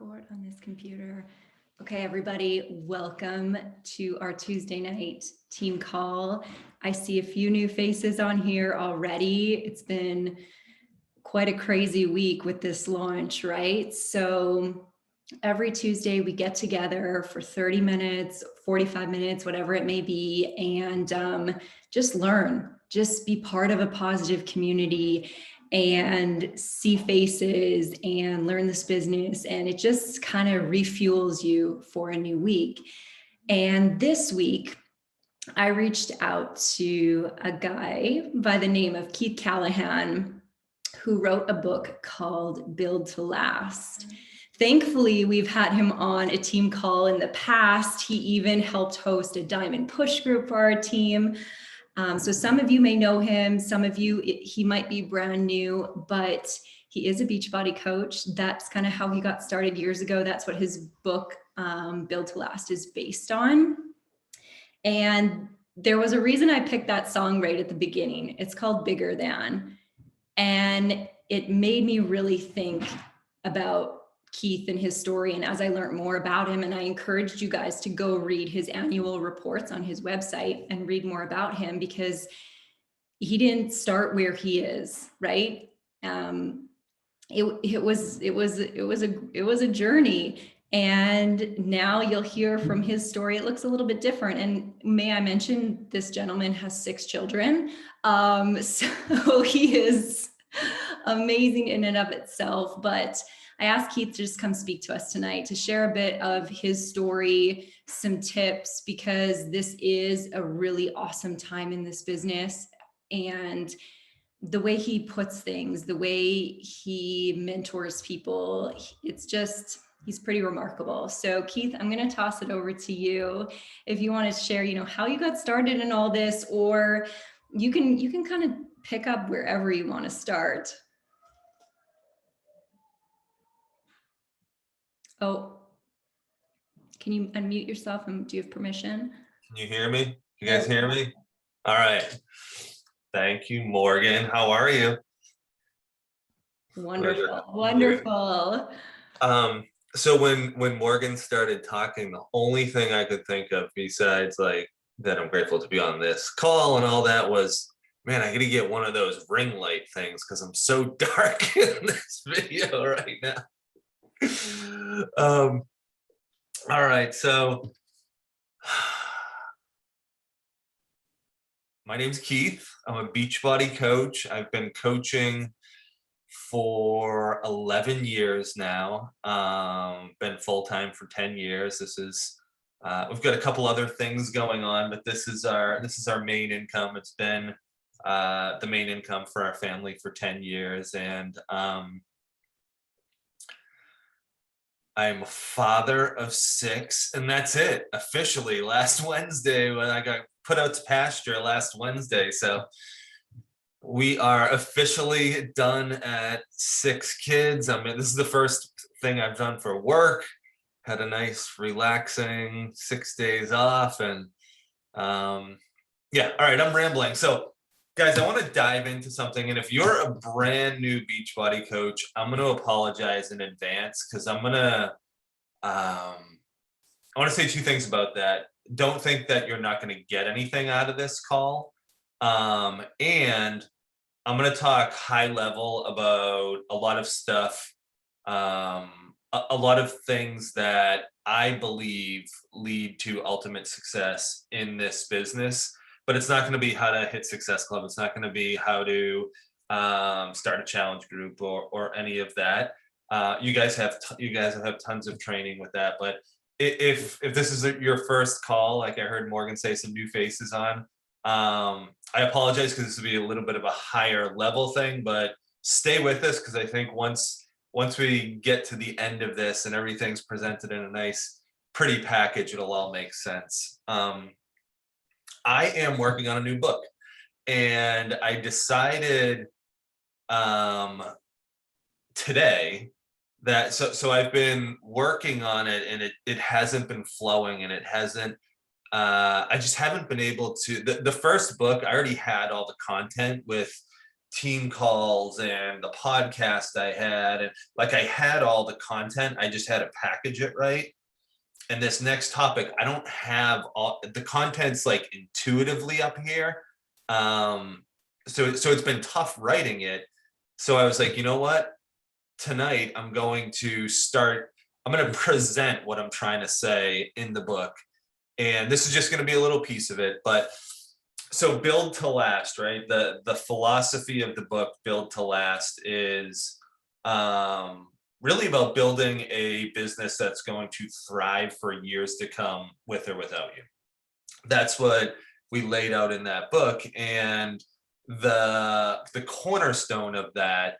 record on this computer. Okay, everybody, welcome to our Tuesday night team call. I see a few new faces on here already. It's been quite a crazy week with this launch, right? So every Tuesday we get together for 30 minutes, 45 minutes, whatever it may be, and just learn, just be part of a positive community and see faces and learn this business. And it just kind of refuels you for a new week. And this week, I reached out to a guy by the name of Keith Callahan, who wrote a book called Build to Last. Thankfully, we've had him on a team call in the past. He even helped host a Diamond Push group for our team. So some of you may know him, some of you, he might be brand new, but he is a Beachbody coach. That's kind of how he got started years ago. That's what his book, Build to Last, is based on. And there was a reason I picked that song right at the beginning. It's called Bigger Than. And it made me really think about Keith and his story. And as I learned more about him, and I encouraged you guys to go read his annual reports on his website and read more about him, because he didn't start where he is, right? It was a journey. And now you'll hear from his story. It looks a little bit different. And may I mention, this gentleman has 6 children. So he is amazing in and of itself. But I asked Keith to just come speak to us tonight to share a bit of his story, some tips, because this is a really awesome time in this business. And the way he puts things, the way he mentors people, it's just, he's pretty remarkable. So Keith, I'm going to toss it over to you. If you want to share, how you got started in all this, or you can kind of pick up wherever you want to start. Oh, can you unmute yourself, and do you have permission? Can you hear me? You guys hear me? All right. Thank you, Morgan. How are you? Wonderful. Wonderful. So when Morgan started talking, the only thing I could think of besides like that I'm grateful to be on this call and all that was, man, I gotta get one of those ring light things because I'm so dark in this video right now. All right, so my name's Keith. I'm a Beachbody coach. I've been coaching for 11 years now. Been full-time for 10 years. This is we've got a couple other things going on, but this is our main income. It's been the main income for our family for 10 years, and I'm a father of 6, and that's it officially. Last Wednesday, when I got put out to pasture last Wednesday, so we are officially done at 6 kids. I mean, this is the first thing I've done for work. Had a nice, relaxing 6 days off, and yeah. All right, I'm rambling. So, guys, I want to dive into something. And if you're a brand new Beachbody coach, I'm going to apologize in advance because I'm going to, I want to say 2 things about that. Don't think that you're not going to get anything out of this call. And I'm going to talk high level about a lot of stuff, a lot of things that I believe lead to ultimate success in this business. But it's not going to be how to hit Success Club. It's not going to be how to start a challenge group or any of that. You guys have tons of training with that. But if this is your first call, like I heard Morgan say, some new faces on, I apologize because this will be a little bit of a higher level thing. But stay with us because I think once we get to the end of this and everything's presented in a nice, pretty package, it'll all make sense. I am working on a new book, and I decided today that so I've been working on it, and it hasn't been flowing, and it hasn't I just haven't been able to. The first book, I already had all the content with team calls and the podcast I had, and like I had all the content, I just had to package it right. And this next topic, I don't have all the content's like intuitively up here. So it's been tough writing it. So I was like, you know what? Tonight I'm going to present what I'm trying to say in the book. And this is just going to be a little piece of it, but so build to last, right? The philosophy of the book, Build to Last, is really about building a business that's going to thrive for years to come, with or without you. That's what we laid out in that book. And the cornerstone of that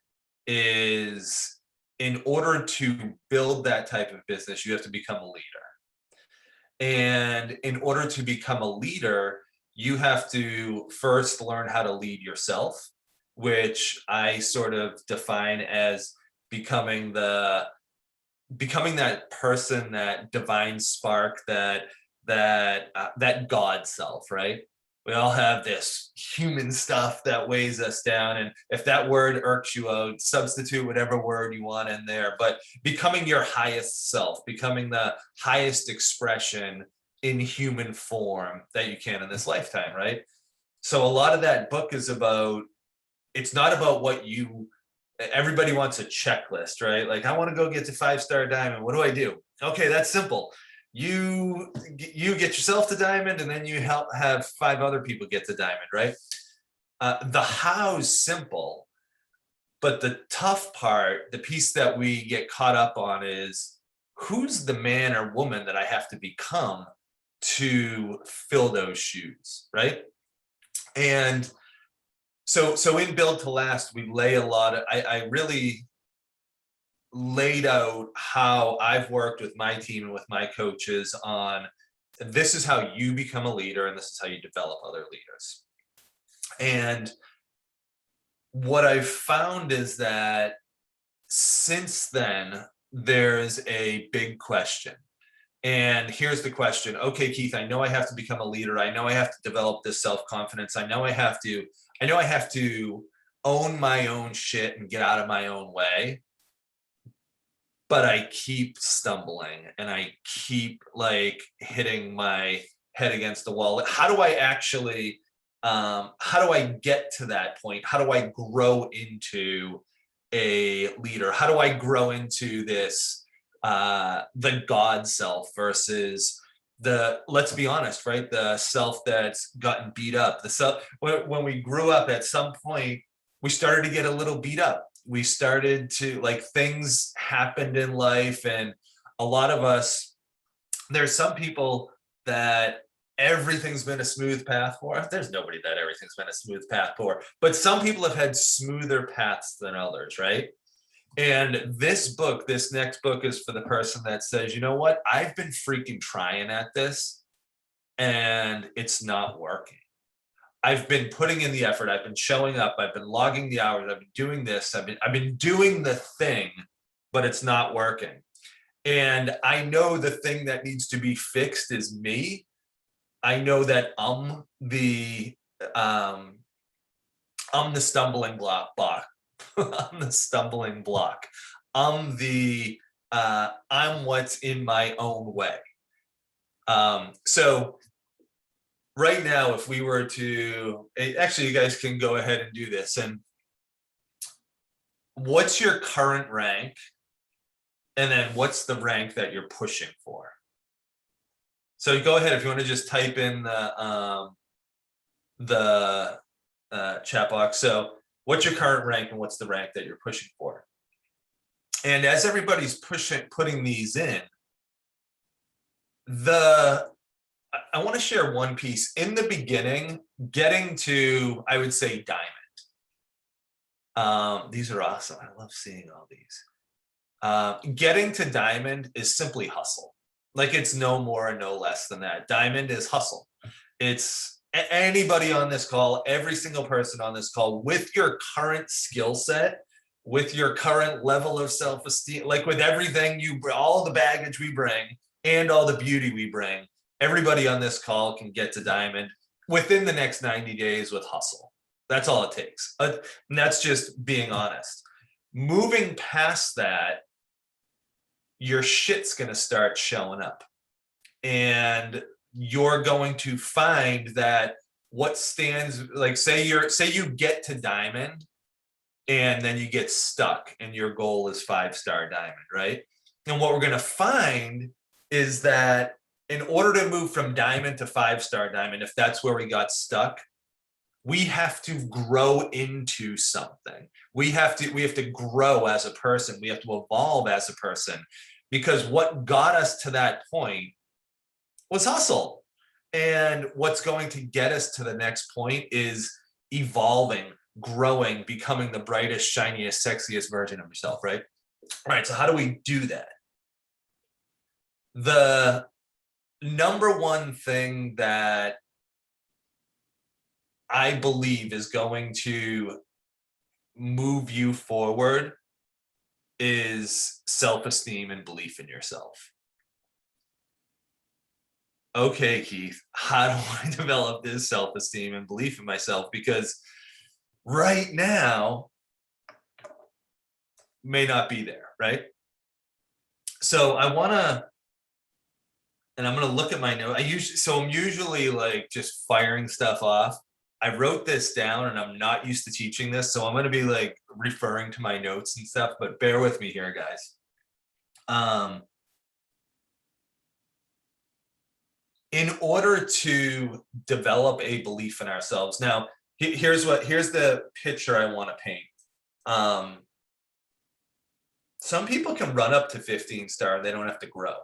is, in order to build that type of business, you have to become a leader. And in order to become a leader, you have to first learn how to lead yourself, which I sort of define as becoming that person, that divine spark, that God self, right? We all have this human stuff that weighs us down. And if that word irks you out, substitute whatever word you want in there. But becoming your highest self, becoming the highest expression in human form that you can in this lifetime, right? So a lot of that book is about, it's not about everybody wants a checklist, right? Like, I want to go get to 5-star diamond. What do I do? Okay, that's simple. You get yourself to diamond, and then you help have 5 other people get to diamond, right? The how's simple, but the tough part, the piece that we get caught up on, is who's the man or woman that I have to become to fill those shoes, right? And so in Build to Last, we lay a lot of, I really laid out how I've worked with my team and with my coaches on, this is how you become a leader, and this is how you develop other leaders. And what I've found is that since then, there's a big question. And here's the question. Okay, Keith, I know I have to become a leader. I know I have to develop this self-confidence. I know I have to own my own shit and get out of my own way. But I keep stumbling and I keep like hitting my head against the wall. How do I get to that point? How do I grow into a leader? How do I grow into this, the God self versus let's be honest, right? The self that's gotten beat up. The self, when we grew up, at some point, we started to get a little beat up. We started to, like, things happened in life, and a lot of us, there's some people that everything's been a smooth path for. There's nobody that everything's been a smooth path for, but some people have had smoother paths than others, right? And this next book is for the person that says, you know what, I've been freaking trying at this and it's not working. I've been putting in the effort. I've been showing up. I've been logging the hours. I've been doing this. I've been doing the thing, but it's not working. And I know the thing that needs to be fixed is me. I know that I'm the stumbling block. I'm the stumbling block. I'm what's in my own way. So right now, if we were to, actually, you guys can go ahead and do this. And what's your current rank? And then what's the rank that you're pushing for? So go ahead, if you want to just type in the chat box. So what's your current rank and what's the rank that you're pushing for? And as everybody's putting these in, I want to share one piece. In the beginning, getting to, I would say, diamond. These are awesome. I love seeing all these. Getting to diamond is simply hustle. Like, it's no more and no less than that. Diamond is hustle. It's anybody on this call, every single person on this call, with your current skill set, with your current level of self-esteem, like with everything all the baggage we bring and all the beauty we bring, everybody on this call can get to diamond within the next 90 days with hustle. That's all it takes. And that's just being honest. Moving past that, your shit's going to start showing up. And you're going to find that what stands, like say you get to diamond and then you get stuck and your goal is 5-star diamond, right? And what we're going to find is that in order to move from diamond to 5-star diamond, if that's where we got stuck, we have to grow into something. We have to grow as a person. We have to evolve as a person, because what got us to that point was hustle. And what's going to get us to the next point is evolving, growing, becoming the brightest, shiniest, sexiest version of yourself, right? All right, so how do we do that? The number one thing that I believe is going to move you forward is self-esteem and belief in yourself. Okay, Keith, how do I develop this self-esteem and belief in myself? Because right now may not be there, right? So I want to, and I'm going to look at my note. I'm usually like just firing stuff off. I wrote this down and I'm not used to teaching this, so I'm going to be like referring to my notes and stuff, but bear with me here, guys. In order to develop a belief in ourselves, now here's the picture I want to paint. Some people can run up to 15-star, they don't have to grow.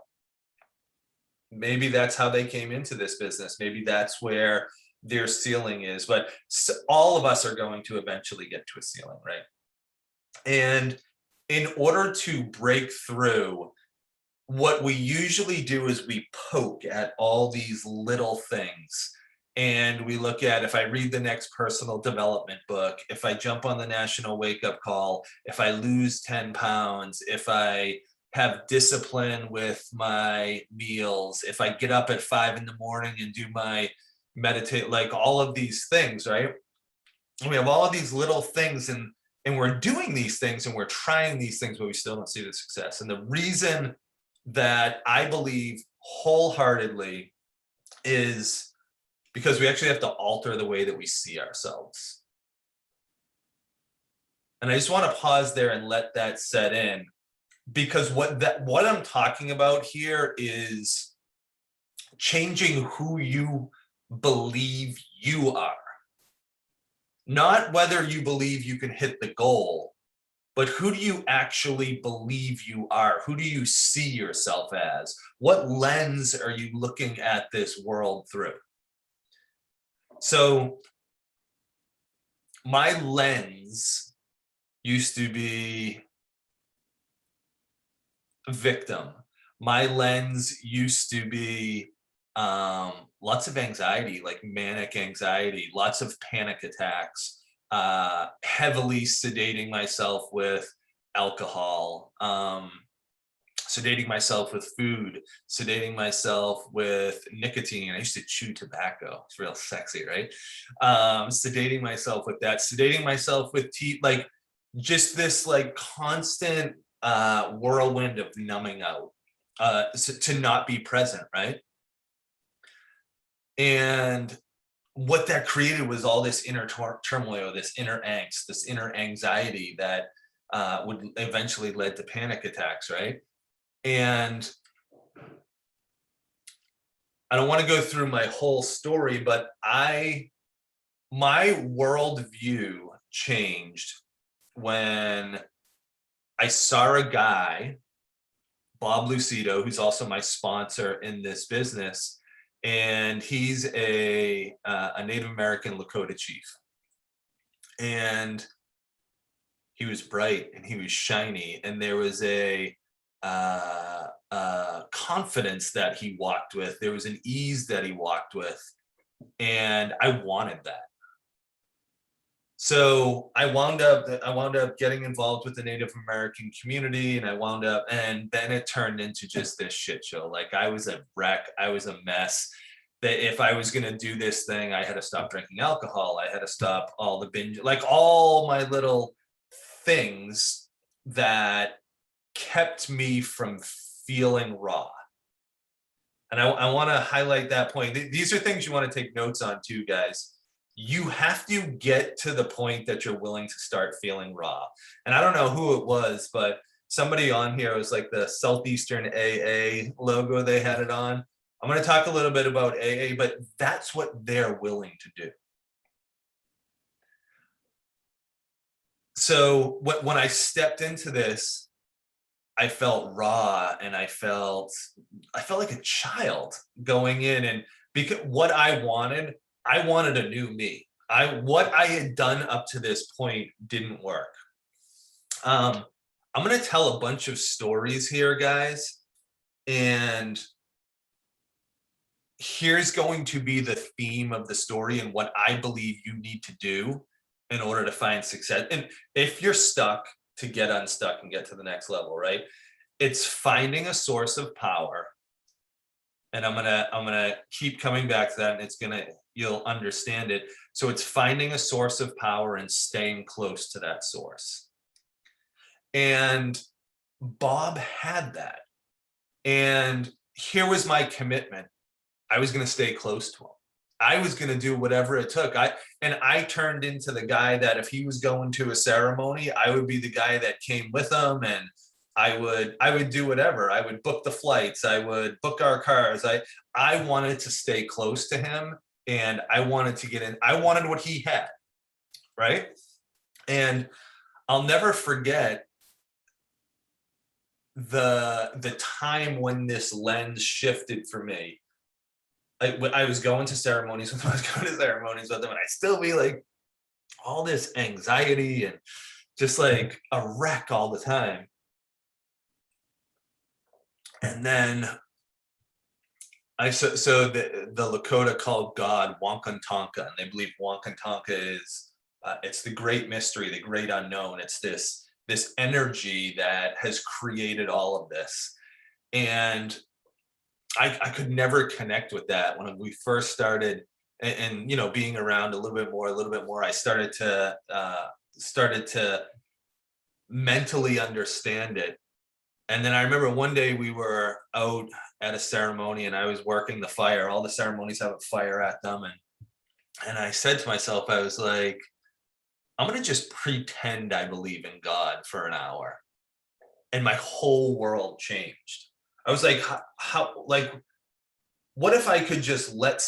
Maybe that's how they came into this business. Maybe that's where their ceiling is, but all of us are going to eventually get to a ceiling, right? And in order to break through, what we usually do is we poke at all these little things. And we look at, if I read the next personal development book, if I jump on the national wake-up call, if I lose 10 pounds, if I have discipline with my meals, if I get up at 5 in the morning and do my meditate, like all of these things, right? And we have all of these little things, and we're doing these things and we're trying these things, but we still don't see the success. And the reason that I believe wholeheartedly is because we actually have to alter the way that we see ourselves. And I just want to pause there and let that set in, because what I'm talking about here is changing who you believe you are. Not whether you believe you can hit the goal, but who do you actually believe you are? Who do you see yourself as? What lens are you looking at this world through? So my lens used to be victim. My lens used to be lots of anxiety, like manic anxiety, lots of panic attacks, heavily sedating myself with alcohol, sedating myself with food, sedating myself with nicotine. I used to chew tobacco. It's real sexy, right? Sedating myself with that, sedating myself with tea, like just this like constant whirlwind of numbing out, to not be present, right? And what that created was all this inner turmoil, this inner angst, this inner anxiety that would eventually lead to panic attacks, right? And I don't want to go through my whole story, but my worldview changed when I saw a guy, Bob Lucido, who's also my sponsor in this business, and he's a Native American Lakota chief. And he was bright and he was shiny, and there was a confidence that he walked with. There was an ease that he walked with, and I wanted that. So I wound up getting involved with the Native American community, and then it turned into just this shit show. Like I was a wreck, I was a mess. that if I was going to do this thing, I had to stop drinking alcohol. I had to stop all the binge, like all my little things that kept me from feeling raw. And I want to highlight that point. These are things you want to take notes on too, guys. You have to get to the point that you're willing to start feeling raw. And I don't know who it was, but somebody on here was like the Southeastern AA logo, they had it on. I'm going to talk a little bit about AA, but that's what they're willing to do. So when I stepped into this, I felt raw, and I felt like a child going in, and because what I wanted a new me. What I had done up to this point didn't work. I'm going to tell a bunch of stories here, guys, and here's going to be the theme of the story and what I believe you need to do in order to find success. And if you're stuck, to get unstuck and get to the next level, right? It's finding a source of power. And I'm gonna keep coming back to that, and you'll understand it. So it's finding a source of power and staying close to that source. And Bob had that. And here was my commitment. I was gonna stay close to him. I was going to do whatever it took. I turned into the guy that if he was going to a ceremony, I would be the guy that came with him, and I would do whatever. I would book the flights. I would book our cars. I wanted to stay close to him, and I wanted to get in. I wanted what he had, right? And I'll never forget the time when this lens shifted for me. I was going to ceremonies with him, and I'd still be like all this anxiety and just like a wreck all the time. And then so the Lakota called God Wankantanka, and they believe Wankantanka is it's the great mystery, the great unknown. It's this energy that has created all of this. And I could never connect with that when we first started, and you know, being around a little bit more, I started to mentally understand it. And then I remember one day we were out at a ceremony, and I was working the fire. All the ceremonies have a fire at them, and I said to myself, I was like, I'm gonna just pretend I believe in God for an hour, and my whole world changed. I was like, how like, what if I could just let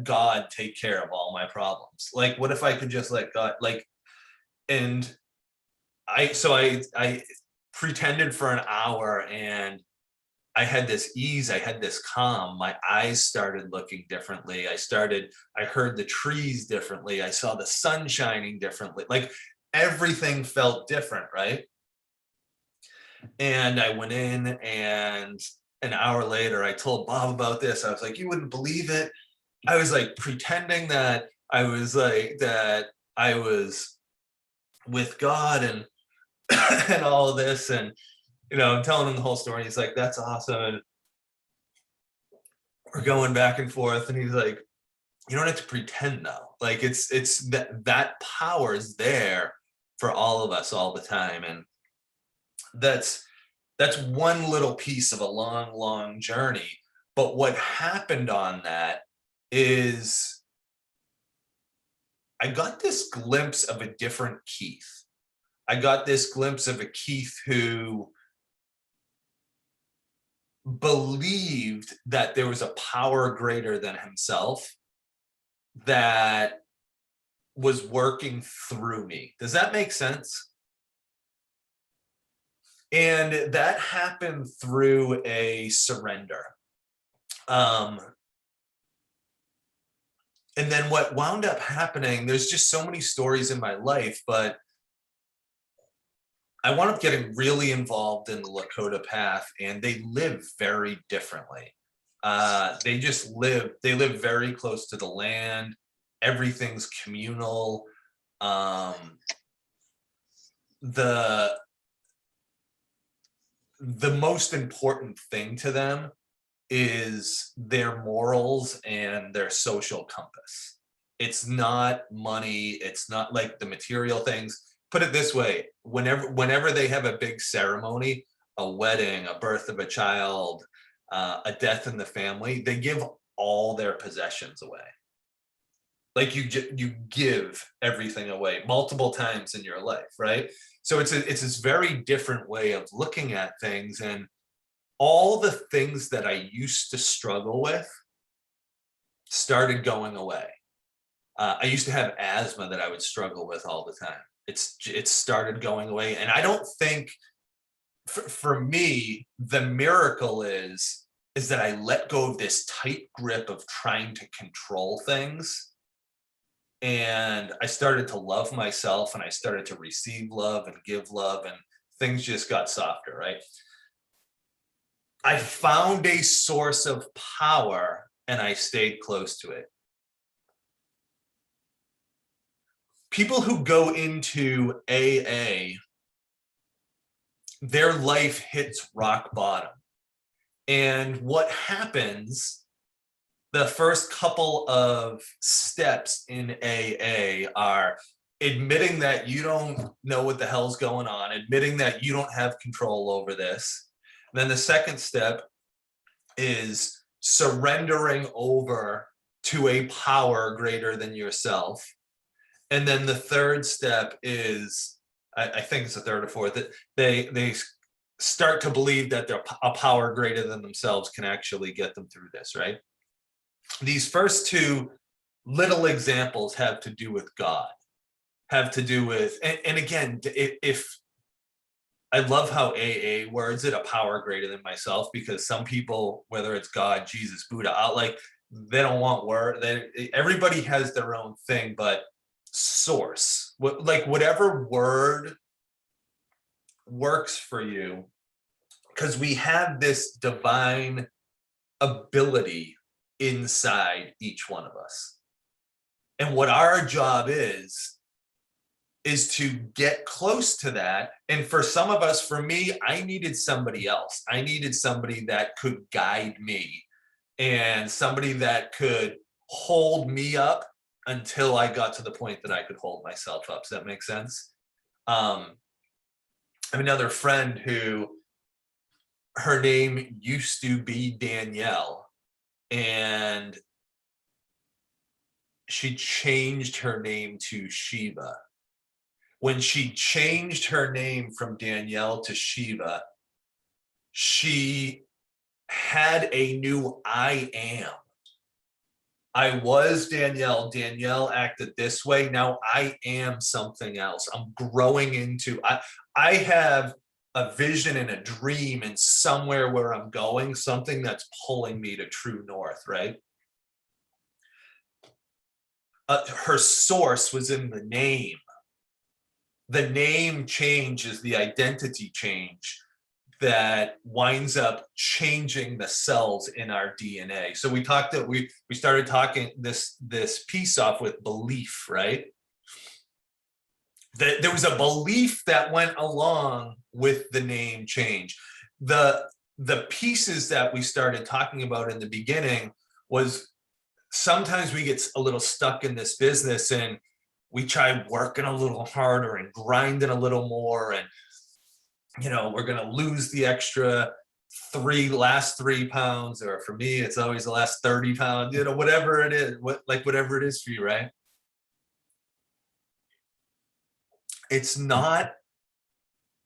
God take care of all my problems? Like, what if I could just let God, like, and I pretended for an hour, and I had this ease, I had this calm. My eyes started looking differently. I heard the trees differently. I saw the sun shining differently. Like everything felt different, right? And I went in, and an hour later, I told Bob about this. I was like, you wouldn't believe it. I was like pretending that I was with God and and all of this. And, you know, I'm telling him the whole story. He's like, that's awesome. And we're going back and forth. And he's like, you don't have to pretend though. Like it's that power is there for all of us all the time. And that's one little piece of a long journey. But what happened on that is I got this glimpse of a different Keith. I got this glimpse of a Keith who believed that there was a power greater than himself that was working through me. Does that make sense? And that happened through a surrender. And then what wound up happening, there's just so many stories in my life, but I wound up getting really involved in the Lakota path, and they live very differently. They live very close to the land. Everything's communal. The most important thing to them is their morals and their social compass. It's not money. It's not like the material things. Put it this way, whenever they have a big ceremony, a wedding, a birth of a child, a death in the family, they give all their possessions away. Like you give everything away multiple times in your life, right? So it's this very different way of looking at things, and all the things that I used to struggle with started going away. I used to have asthma that I would struggle with all the time. It started going away, and I don't think for me the miracle is that I let go of this tight grip of trying to control things, and I started to love myself, and I started to receive love and give love, and things just got softer, right? I found a source of power and I stayed close to it. People who go into AA, their life hits rock bottom. And what happens, the first couple of steps in AA are admitting that you don't know what the hell's going on, admitting that you don't have control over this. And then the second step is surrendering over to a power greater than yourself. And then the third step is, I think it's the third or fourth, that they start to believe that a power greater than themselves can actually get them through this, right? These first two little examples have to do with God, have to do with, and again, if I love how AA words it, a power greater than myself, because some people, whether it's God, Jesus, Buddha, they don't want word. Everybody has their own thing, but source, whatever word works for you, because we have this divine ability inside each one of us. And what our job is to get close to that. And for some of us, for me, I needed somebody else. I needed somebody that could guide me and somebody that could hold me up until I got to the point that I could hold myself up. Does that make sense? I have another friend who, her name used to be Danielle, and she changed her name to Shiva. When she changed her name from Danielle to Shiva, she had a new I am. I was Danielle. Danielle acted this way. Now I am something else. I'm growing into, I have a vision and a dream and somewhere where I'm going, something that's pulling me to true north, right? Her source was in the name. The name change is the identity change that winds up changing the cells in our DNA. So we started talking this piece off with belief, right? There was a belief that went along with the name change. The pieces that we started talking about in the beginning was sometimes we get a little stuck in this business and we try working a little harder and grinding a little more, and we're going to lose the extra last 3 pounds, or for me it's always the last 30 pounds, whatever it is, whatever it is for you, right? It's not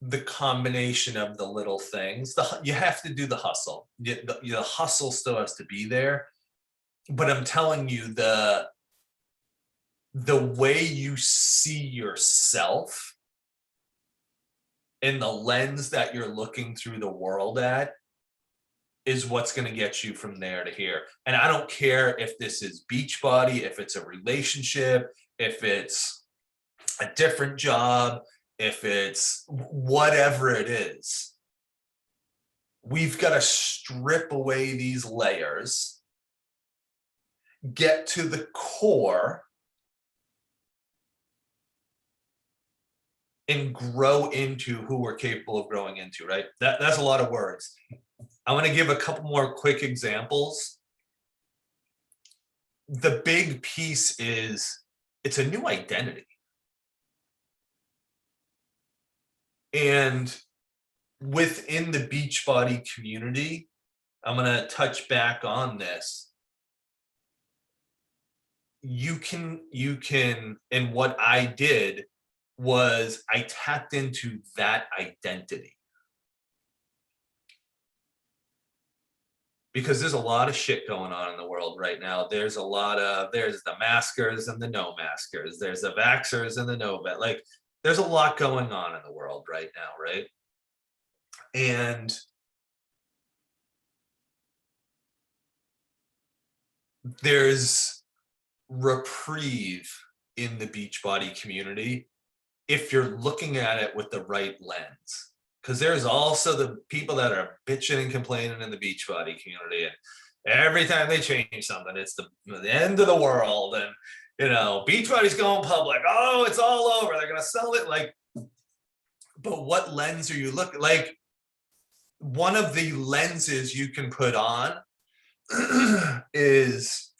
the combination of the little things. You have to do the hustle. The hustle still has to be there, but I'm telling you, the way you see yourself and the lens that you're looking through the world at is what's going to get you from there to here. And I don't care if this is Beachbody, if it's a relationship, if it's a different job, if it's whatever it is. We've got to strip away these layers, get to the core, and grow into who we're capable of growing into, right? That's a lot of words. I want to give a couple more quick examples. The big piece is it's a new identity. And within the Beachbody community, I'm going to touch back on this. You can, and what I did was I tapped into that identity. Because there's a lot of shit going on in the world right now. There's the maskers and the no maskers. There's the vaxxers and the no vax. Like, there's a lot going on in the world right now, right? And there's reprieve in the Beachbody community if you're looking at it with the right lens. Because there's also the people that are bitching and complaining in the Beachbody community, and every time they change something, it's the end of the world. And Beachbody's going public. Oh, it's all over. They're gonna sell it. Like, but what lens are you looking? Like, one of the lenses you can put on is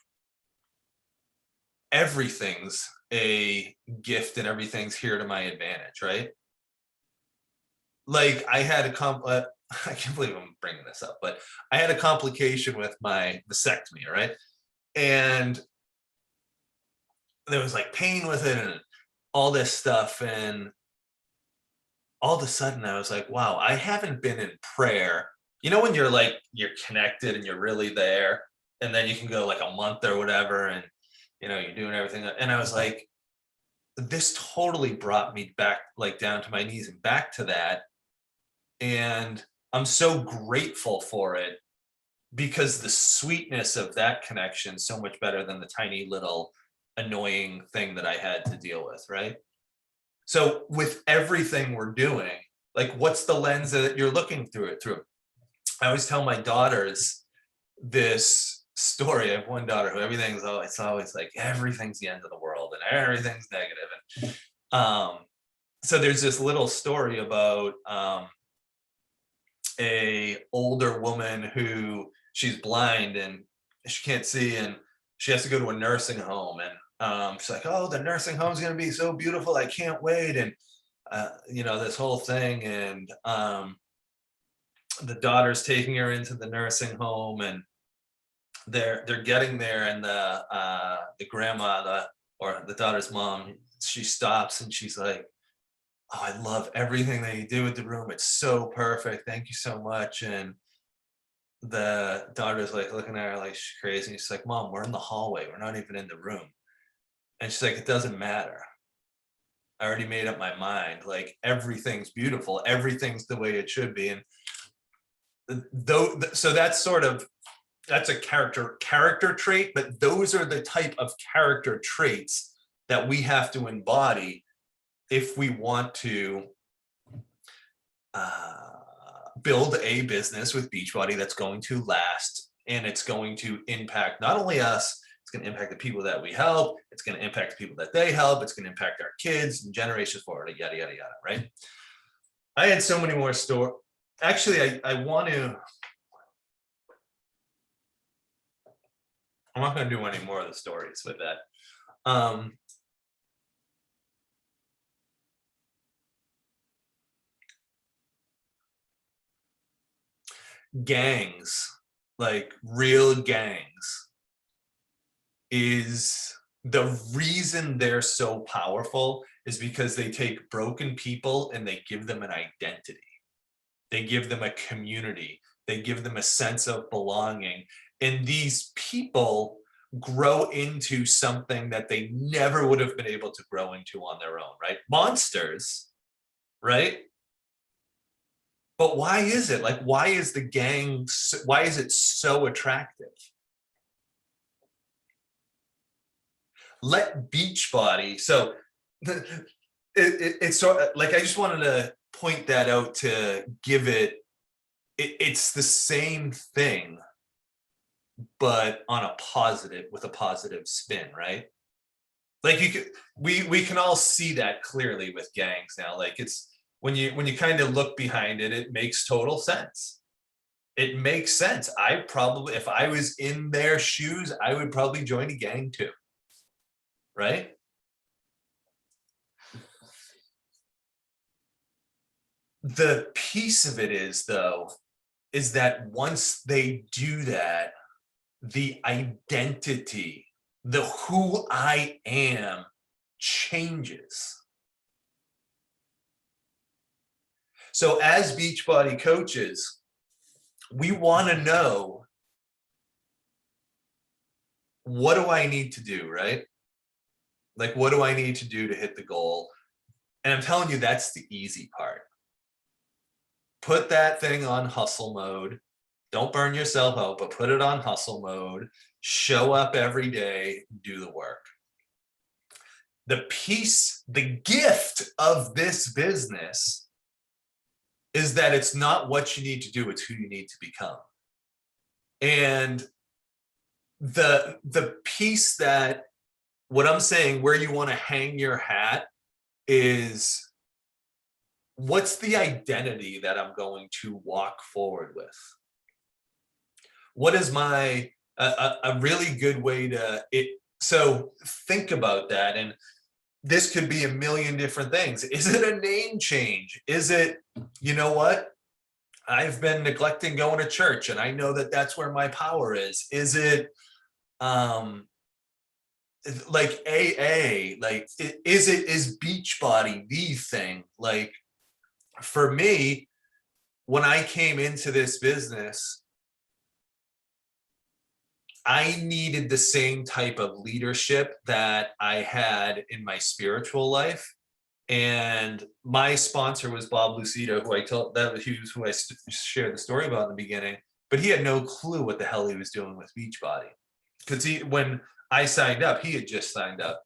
everything's a gift and everything's here to my advantage, right? Like, I had I can't believe I'm bringing this up, but I had a complication with my vasectomy, right? And there was like pain with it and all this stuff. And all of a sudden I was like, wow, I haven't been in prayer. You know, when you're connected and you're really there, and then you can go like a month or whatever, and you're doing everything. And I was like, this totally brought me back, like, down to my knees and back to that. And I'm so grateful for it, because the sweetness of that connection is so much better than the tiny little annoying thing that I had to deal with, right? So with everything we're doing, like, what's the lens that you're looking through it through? I always tell my daughters this story. I have one daughter who it's always like everything's the end of the world and everything's negative. And so there's this little story about a older woman who, she's blind and she can't see, and she has to go to a nursing home. And she's like, oh, the nursing home's going to be so beautiful, I can't wait. And this whole thing. And the daughter's taking her into the nursing home, and they're getting there, and the grandma, or the daughter's mom, she stops and she's like, oh, I love everything that you do with the room. It's so perfect. Thank you so much. And the daughter's like looking at her like she's crazy. And she's like, Mom, we're in the hallway. We're not even in the room. And she's like, it doesn't matter. I already made up my mind. Like, everything's beautiful. Everything's the way it should be. And so that's a character trait, but those are the type of character traits that we have to embody if we want to build a business with Beachbody that's going to last, and it's going to impact not only us, it's going to impact the people that we help, it's going to impact the people that they help, it's going to impact our kids and generations forward, yada, yada, yada, right? I had so many more stories. Actually, I'm not going to do any more of the stories with that. Gangs, like real gangs, is the reason they're so powerful is because they take broken people and they give them an identity. They give them a community. They give them a sense of belonging. And these people grow into something that they never would have been able to grow into on their own, right? Monsters, right? But why is it? Like, why is the gang, why is it so attractive? Let Beachbody, so it's sort of like, I just wanted to point that out to give it's the same thing, but on a positive, with a positive spin, right? Like, we can all see that clearly with gangs now. Like, it's when you kind of look behind it, it makes total sense. it makes sense. I probably, if I was in their shoes, I would probably join a gang too. Right? The piece of it is, though, is that once they do that, the identity, the who I am changes. So as Beachbody coaches, we want to know, what do I need to do, right? Like, what do I need to do to hit the goal? And I'm telling you, that's the easy part. Put that thing on hustle mode. Don't burn yourself out, but put it on hustle mode. Show up every day, do the work. The piece, the gift of this business is that it's not what you need to do, it's who you need to become. And the piece that, what I'm saying, where you want to hang your hat is, what's the identity that I'm going to walk forward with? What is my, a really good way to it? So think about that. And this could be a million different things. Is it a name change? Is it, you know what? I've been neglecting going to church and I know that that's where my power is. Is it like AA? Like, is Beachbody the thing? Like, for me, when I came into this business, I needed the same type of leadership that I had in my spiritual life. And my sponsor was Bob Lucido, who I told, that was who I shared the story about in the beginning, but he had no clue what the hell he was doing with Beachbody. Because when I signed up, he had just signed up,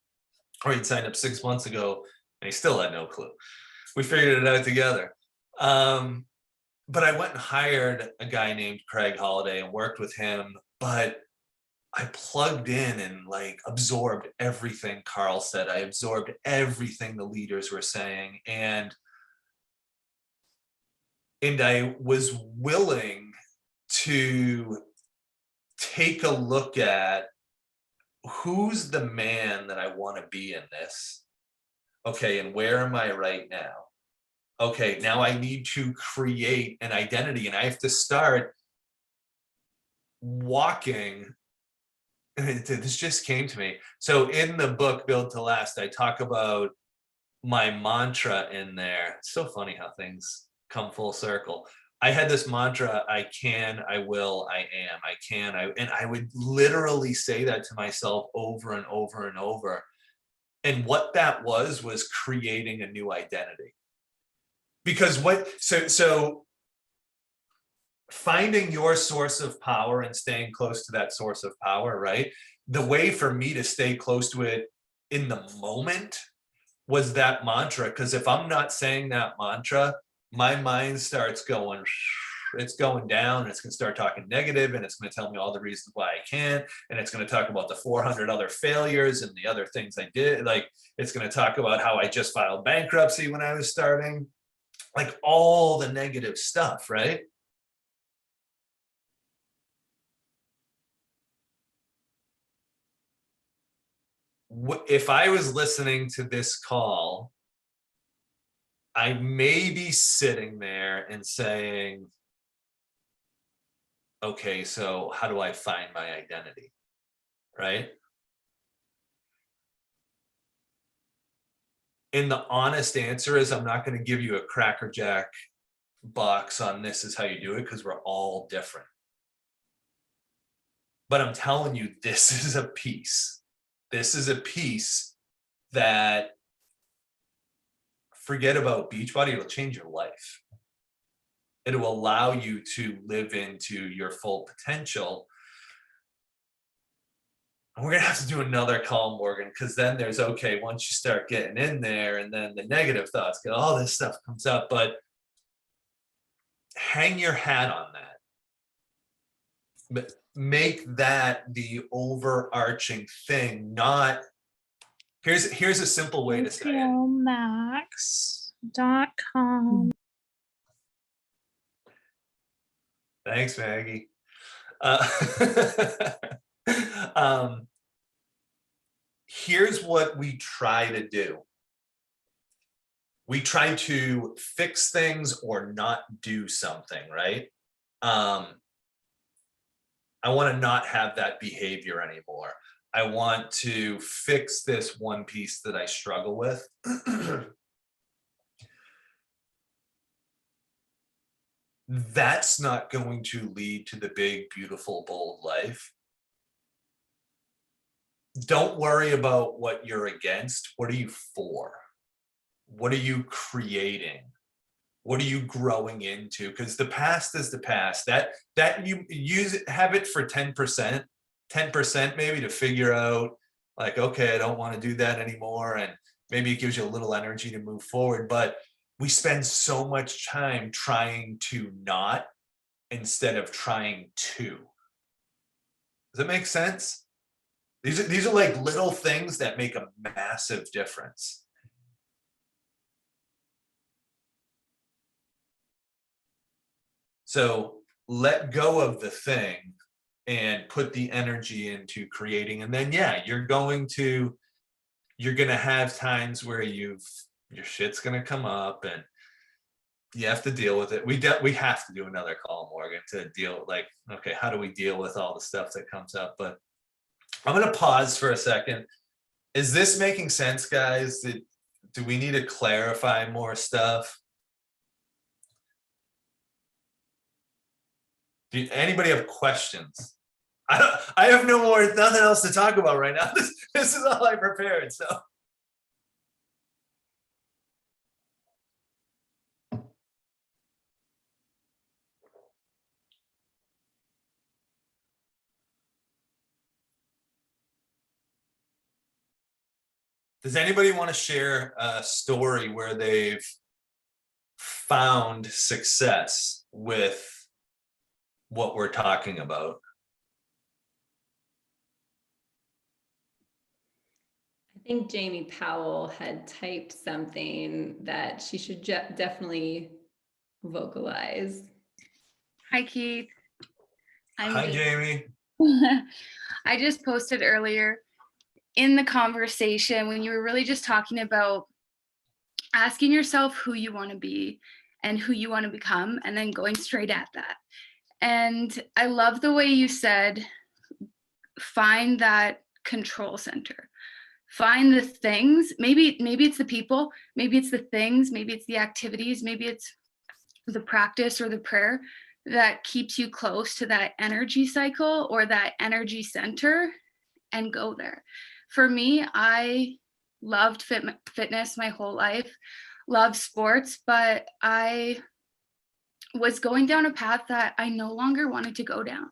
or he'd signed up 6 months ago, and he still had no clue. We figured it out together. But I went and hired a guy named Craig Holiday and worked with him, but I plugged in and like absorbed everything Carl said. I absorbed everything the leaders were saying, and I was willing to take a look at, who's the man that I want to be in this? Okay, and where am I right now? Okay, now I need to create an identity, and I have to start walking. This just came to me. So in the book Build to Last, I talk about my mantra in there. It's so funny how things come full circle. I had this mantra: I can, I will, I am. I can, and I would literally say that to myself over and over and over. And what that was creating a new identity. Because so finding your source of power and staying close to that source of power, right? The way for me to stay close to it in the moment was that mantra. Because if I'm not saying that mantra, my mind starts going, it's going down, it's going to start talking negative, and it's going to tell me all the reasons why I can't, and it's going to talk about the 400 other failures and the other things I did. Like, it's going to talk about how I just filed bankruptcy when I was starting, like all the negative stuff, right? If I was listening to this call, I may be sitting there and saying, okay, so how do I find my identity? Right? And the honest answer is, I'm not going to give you a Cracker Jack box on this is how you do it, because we're all different. But I'm telling you, this is a piece. This is a piece that, forget about Beachbody, it'll change your life. It will allow you to live into your full potential. And we're gonna have to do another call, Morgan, because then there's, okay, once you start getting in there, and then the negative thoughts, all this stuff comes up. But hang your hat on that. But make that the overarching thing. Not, here's a simple way to say it. Max.com. Thanks, Maggie. Uh, um, here's what we try to do. We try to fix things or not do something, right? Um, I want to not have that behavior anymore. I want to fix this one piece that I struggle with. That's not going to lead to the big, beautiful, bold life. Don't worry about what you're against. What are you for? What are you creating? What are you growing into? Because the past is the past. That you use it, have it for 10%, 10% maybe to figure out like, okay, I don't want to do that anymore. And maybe it gives you a little energy to move forward. But we spend so much time trying to not instead of trying to. Does that make sense? These are like little things that make a massive difference. So let go of the thing and put the energy into creating. And then, yeah, you're going to have times where your shit's going to come up and you have to deal with it. We have to do another call, Morgan, to deal like, okay, how do we deal with all the stuff that comes up? But I'm going to pause for a second. Is this making sense, guys? Do we need to clarify more stuff? Do anybody have questions? I have nothing else to talk about right now. This is all I prepared. So does anybody want to share a story where they've found success with what we're talking about? I think Jamie Powell had typed something that she should definitely vocalize. Hi, Keith. Hi, Jamie. I just posted earlier in the conversation when you were really just talking about asking yourself who you want to be and who you want to become, and then going straight at that. And I love the way you said, find that control center. Find the things, maybe it's the people, maybe it's the things, maybe it's the activities, maybe it's the practice or the prayer that keeps you close to that energy cycle or that energy center, and go there. For me, I loved fitness my whole life, loved sports, but I was going down a path that I no longer wanted to go down.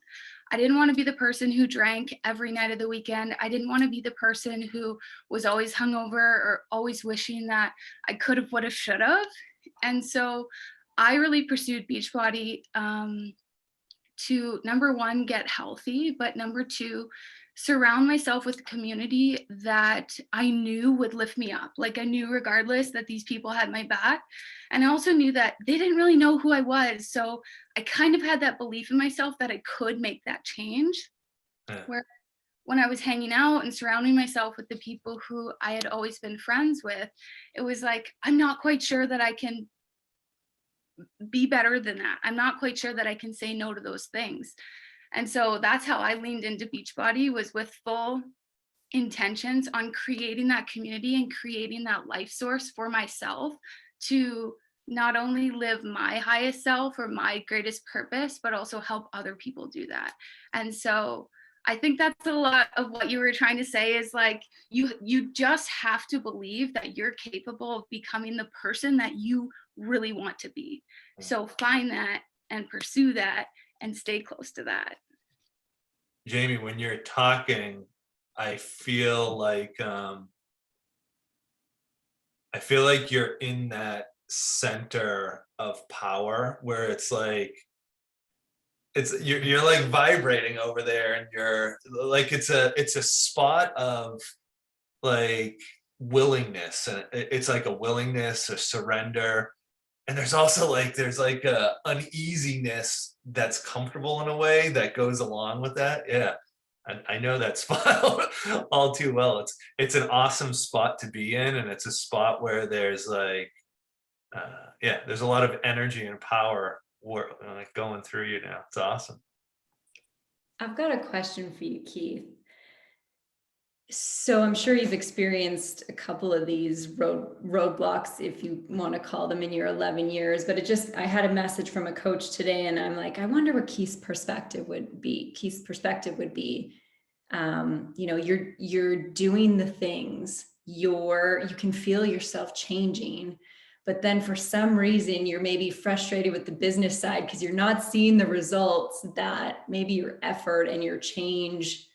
I didn't want to be the person who drank every night of the weekend. I didn't want to be the person who was always hungover or always wishing that I could have, would have, should have. And so I really pursued Beachbody to, number one, get healthy, but number two, surround myself with a community that I knew would lift me up. Like, I knew regardless that these people had my back. And I also knew that they didn't really know who I was. So I kind of had that belief in myself that I could make that change. Yeah. Where when I was hanging out and surrounding myself with the people who I had always been friends with, it was like, I'm not quite sure that I can be better than that. I'm not quite sure that I can say no to those things. And so that's how I leaned into Beachbody, was with full intentions on creating that community and creating that life source for myself to not only live my highest self or my greatest purpose, but also help other people do that. And so I think that's a lot of what you were trying to say, is like, you just have to believe that you're capable of becoming the person that you really want to be. So find that and pursue that and stay close to that. Jamie, when you're talking, I feel like you're in that center of power where it's like you're like vibrating over there, and you're like, it's a spot of like willingness, and it's like a willingness, a surrender, and there's also like a uneasiness that's comfortable in a way that goes along with that. Yeah. I know that spot all too well. It's an awesome spot to be in, and it's a spot where there's like yeah, there's a lot of energy and power like going through you now. It's awesome. I've got a question for you, Keith. So I'm sure you've experienced a couple of these roadblocks, if you want to call them, in your 11 years, but I had a message from a coach today, and I'm like, I wonder what Keith's perspective would be. You know, you're doing the things, you can feel yourself changing, but then for some reason you're maybe frustrated with the business side because you're not seeing the results that maybe your effort and your change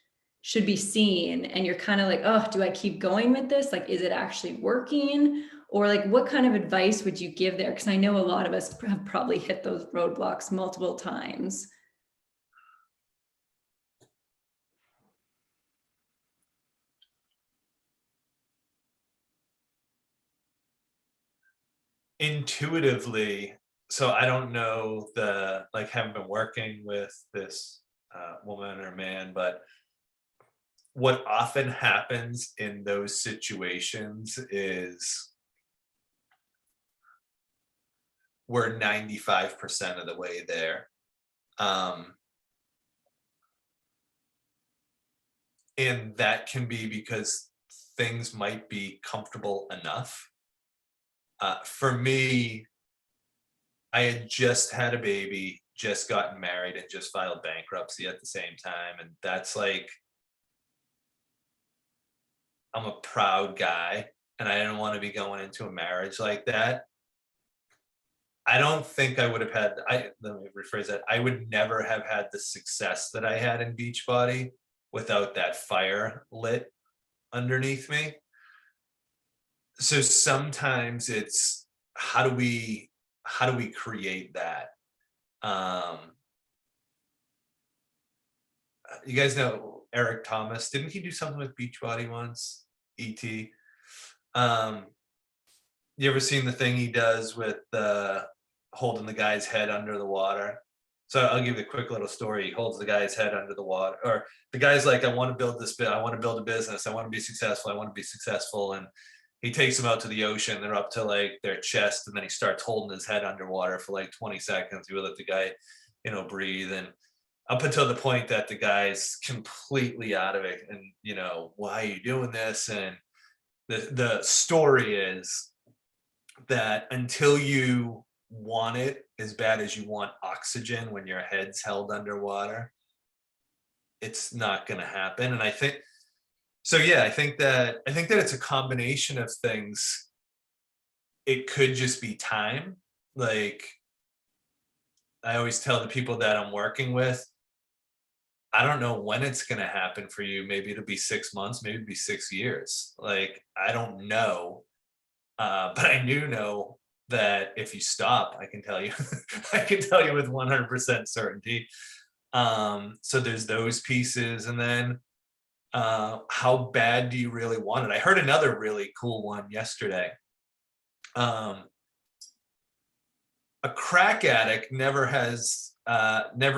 should be seen, and you're kind of like, oh, do I keep going with this? Like, is it actually working? Or like, what kind of advice would you give there? Because I know a lot of us have probably hit those roadblocks multiple times. Intuitively, so I don't know haven't been working with this woman or man, but what often happens in those situations is we're 95% of the way there. And that can be because things might be comfortable enough. For me, I had just had a baby, just gotten married, and just filed bankruptcy at the same time. And that's like, I'm a proud guy, and I didn't want to be going into a marriage like that. I don't think I would have let me rephrase that. I would never have had the success that I had in Beachbody without that fire lit underneath me. So sometimes it's how do we create that? You guys know Eric Thomas? Didn't he do something with Beachbody once? ET. You ever seen the thing he does with holding the guy's head under the water? So I'll give you a quick little story. He holds the guy's head under the water, or the guy's like, I want to build a business. I want to be successful. And he takes him out to the ocean. They're up to like their chest. And then he starts holding his head underwater for like 20 seconds. He would let the guy, breathe. And up until the point that the guy's completely out of it. And, why are you doing this? And the story is that until you want it as bad as you want oxygen when your head's held underwater, it's not going to happen. And I think that it's a combination of things. It could just be time. Like, I always tell the people that I'm working with, I don't know when it's going to happen for you. Maybe it'll be 6 months, maybe it'll be 6 years. Like, I don't know. But I do know that if you stop, I can tell you, I can tell you with 100% certainty. So there's those pieces. And then how bad do you really want it? I heard another really cool one yesterday. A crack addict never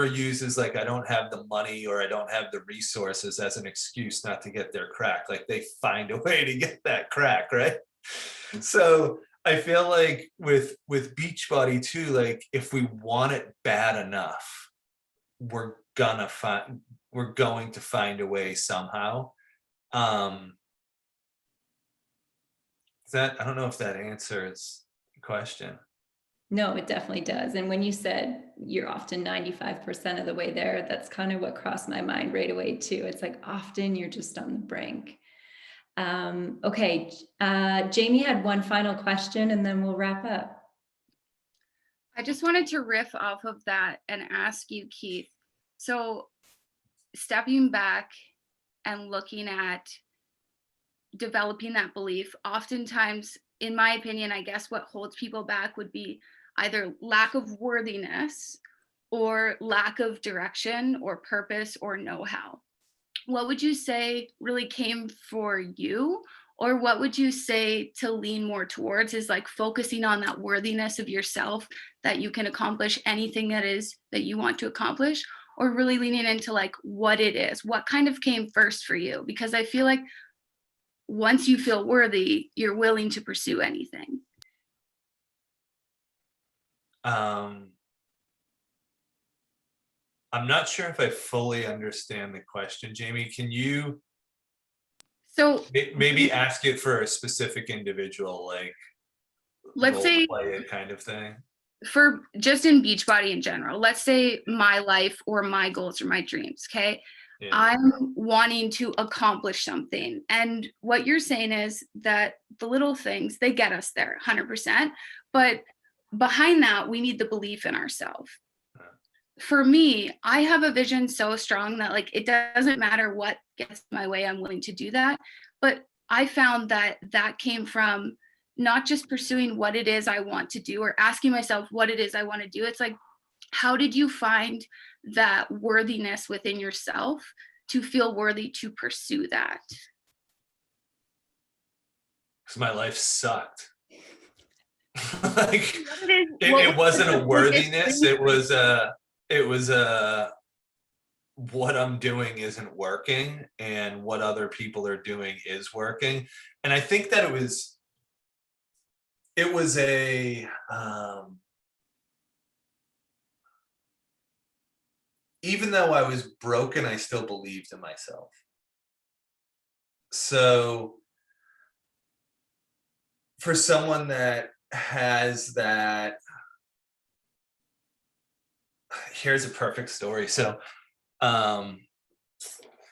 uses like, I don't have the money or I don't have the resources as an excuse not to get their crack. Like, they find a way to get that crack, right? So I feel like with Beachbody too, like, if we want it bad enough, we're going to find a way somehow. I don't know if that answers the question. No, it definitely does. And when you said you're often 95% of the way there, that's kind of what crossed my mind right away too. It's like, often you're just on the brink. Okay. Jamie had one final question and then we'll wrap up. I just wanted to riff off of that and ask you, Keith. So stepping back and looking at developing that belief, oftentimes, in my opinion, I guess what holds people back would be either lack of worthiness or lack of direction or purpose or know-how. What would you say really came for you, Or what would you say to lean more towards is like focusing on that worthiness of yourself, that you can accomplish anything that you want to accomplish, or really leaning into like what it is, what kind of came first for you? Because I feel like once you feel worthy, you're willing to pursue anything. I'm not sure if I fully understand the question, Jamie. Can you So maybe ask it for a specific individual, like let's role say play it kind of thing? for just in Beachbody in general, let's say my life or my goals or my dreams, okay? Yeah. I'm wanting to accomplish something. And what you're saying is that the little things, they get us there 100%. But behind that, we need the belief in ourselves. For me, I have a vision so strong that like it doesn't matter what gets my way, I'm willing to do that. But I found that that came from not just pursuing what it is I want to do or asking myself what it is I want to do. It's like, how did you find that worthiness within yourself to feel worthy to pursue that? Because my life sucked. Like What it wasn't a was the worthiness. biggest It was what I'm doing isn't working, and what other people are doing is working. And I think that it was a even though I was broken, I still believed in myself. So for someone that has that, here's a perfect story. So I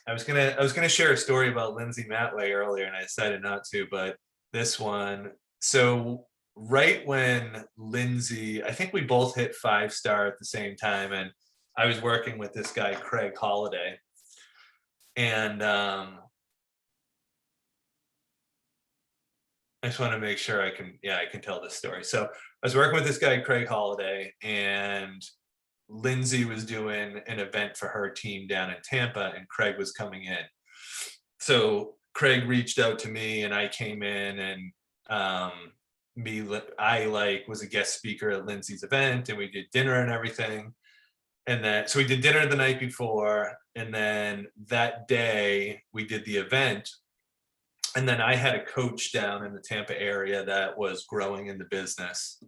was gonna share a story about Lindsay Matway earlier, and I decided not to, but this one. So right when Lindsay, I think we both hit 5-star at the same time, and I was working with this guy Craig Holiday, and I just want to make sure I can tell this story. So I was working with this guy Craig Holiday, and Lindsay was doing an event for her team down in Tampa, and Craig was coming in. So Craig reached out to me, and I came in, and I was a guest speaker at Lindsay's event, and we did dinner and everything. And then so we did dinner the night before, and then that day we did the event. And then I had a coach down in the Tampa area that was growing in the business,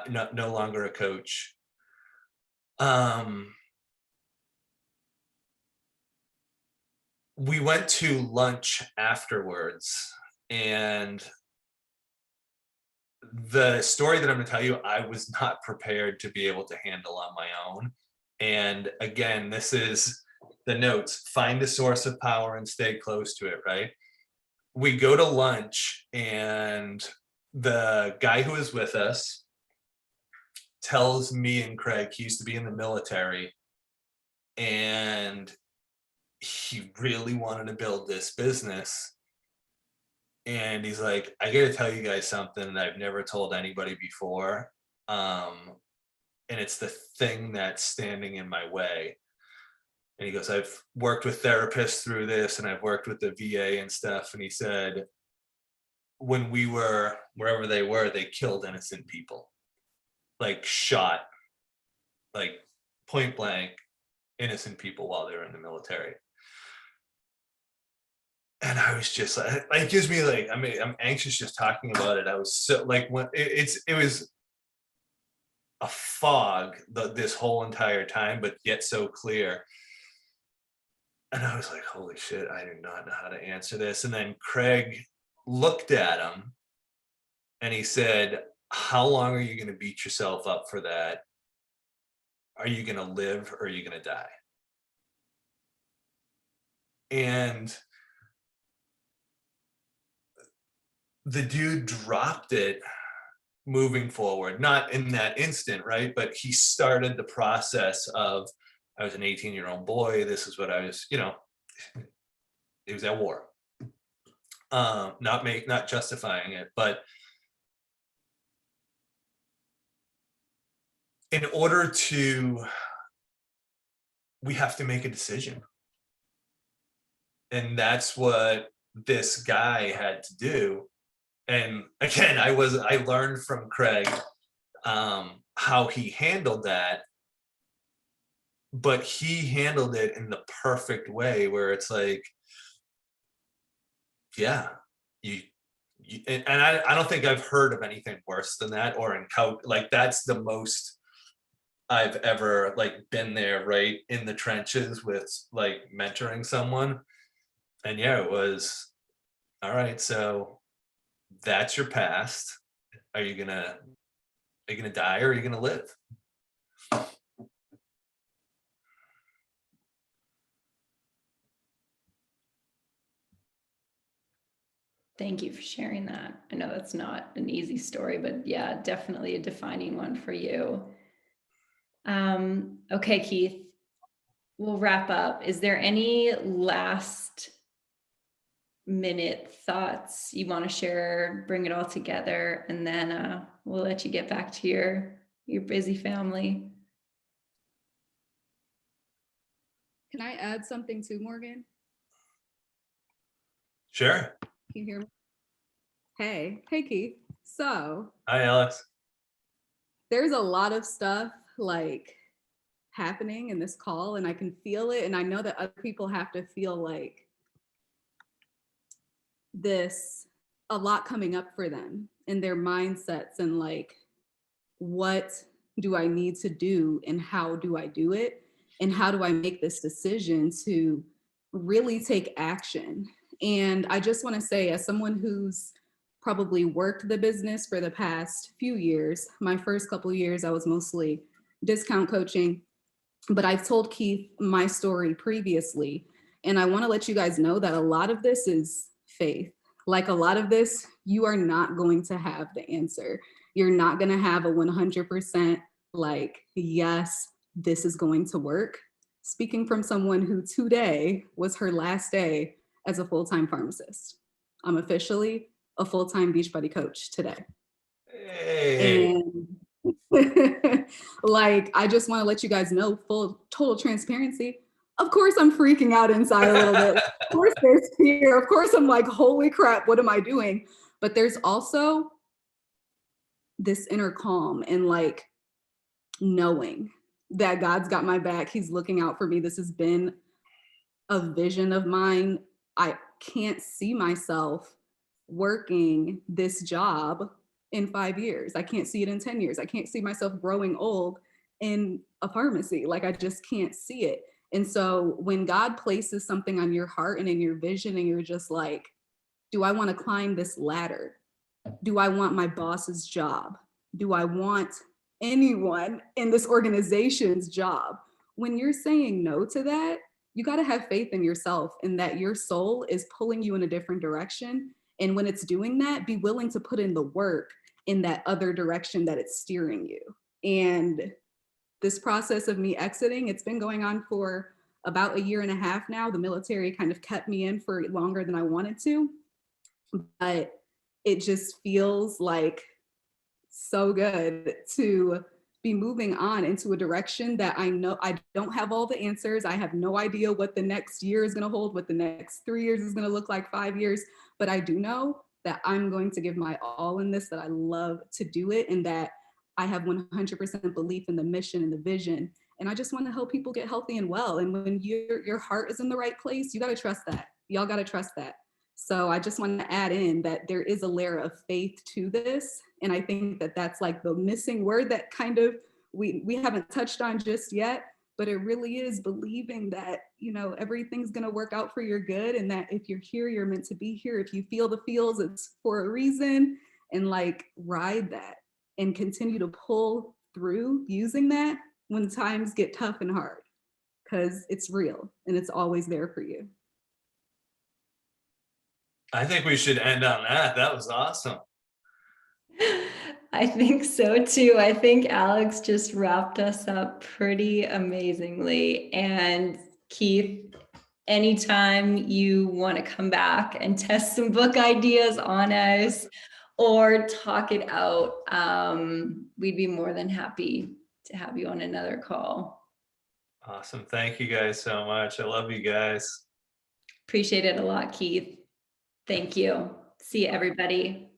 no longer a coach. We went to lunch afterwards, and the story that I'm going to tell you, I was not prepared to be able to handle on my own. And again, this is the notes: find a source of power and stay close to it, right? We go to lunch, and the guy who is with us tells me and Craig he used to be in the military, and he really wanted to build this business. And he's like, I gotta tell you guys something that I've never told anybody before. And it's the thing that's standing in my way. And he goes, I've worked with therapists through this, and I've worked with the VA and stuff. And he said, when we were wherever they were, they killed innocent people, like shot, like point blank, innocent people while they were in the military. And I was just like, it gives me like, I mean, I'm anxious just talking about it. I was so like, when it was a fog this whole entire time, but yet so clear. And I was like, holy shit, I do not know how to answer this. And then Craig looked at him, and he said, how long are you going to beat yourself up for that? Are you going to live, or are you going to die? And the dude dropped it moving forward, not in that instant, right? But he started the process of, I was an 18-year-old boy. This is what I was, it was at war. Not justifying it, but in order to, we have to make a decision. And that's what this guy had to do. And again, I learned from Craig how he handled that, but he handled it in the perfect way where it's like, yeah, you and I don't think I've heard of anything worse than that, or like that's the most I've ever like been there, right in the trenches with like mentoring someone. And yeah, it was all right, so that's your past. Are you gonna die, or are you gonna live? Thank you for sharing that. I know that's not an easy story, but yeah, definitely a defining one for you. Okay, Keith, we'll wrap up. Is there any last minute thoughts you want to share? Bring it all together, and then we'll let you get back to your busy family. Can I add something too, Morgan? Sure. Can you hear me? Hey Keith. So Hi, Alex. there's a lot of stuff like happening in this call, and I can feel it. And I know that other people have to feel like a lot coming up for them in their mindsets, and like, what do I need to do and how do I do it? And how do I make this decision to really take action? And I just want to say, as someone who's probably worked the business for the past few years, my first couple of years, I was mostly discount coaching, but I've told Keith my story previously. And I want to let you guys know that a lot of this is faith. Like a lot of this, you are not going to have the answer. You're not going to have a 100% like, yes, this is going to work. Speaking from someone who today was her last day as a full-time pharmacist. I'm officially a full-time Beachbody coach today. Hey. And like, I just want to let you guys know, full total transparency. Of course, I'm freaking out inside a little bit. Of course, there's fear. Of course, I'm like, holy crap, what am I doing? But there's also this inner calm and like knowing that God's got my back. He's looking out for me. This has been a vision of mine. I can't see myself working this job in 5 years. I can't see it in 10 years. I can't see myself growing old in a pharmacy. Like, I just can't see it. And so when God places something on your heart and in your vision, and you're just like, do I want to climb this ladder? Do I want my boss's job? Do I want anyone in this organization's job? When you're saying no to that, you got to have faith in yourself and that your soul is pulling you in a different direction. And when it's doing that, be willing to put in the work in that other direction that it's steering you. And this process of me exiting, it's been going on for about 1.5 years now. The military kind of kept me in for longer than I wanted to, but it just feels like so good to be moving on into a direction that I know I don't have all the answers. I have no idea what the next year is going to hold, what the next 3 years is going to look like, 5 years. But I do know that I'm going to give my all in this, that I love to do it, and that I have 100% belief in the mission and the vision. And I just want to help people get healthy and well. And when your heart is in the right place, you got to trust that. Y'all got to trust that. So I just want to add in that there is a layer of faith to this. And I think that that's like the missing word that kind of we haven't touched on just yet, but it really is believing that, you know, everything's going to work out for your good. And that if you're here, you're meant to be here. If you feel the feels, it's for a reason. And like, ride that and continue to pull through using that when times get tough and hard, because it's real and it's always there for you. I think we should end on that. That was awesome. I think so too. I think Alex just wrapped us up pretty amazingly. And Keith, anytime you want to come back and test some book ideas on us or talk it out, we'd be more than happy to have you on another call. Awesome. Thank you guys so much. I love you guys. Appreciate it a lot, Keith. Thank you. See you, everybody.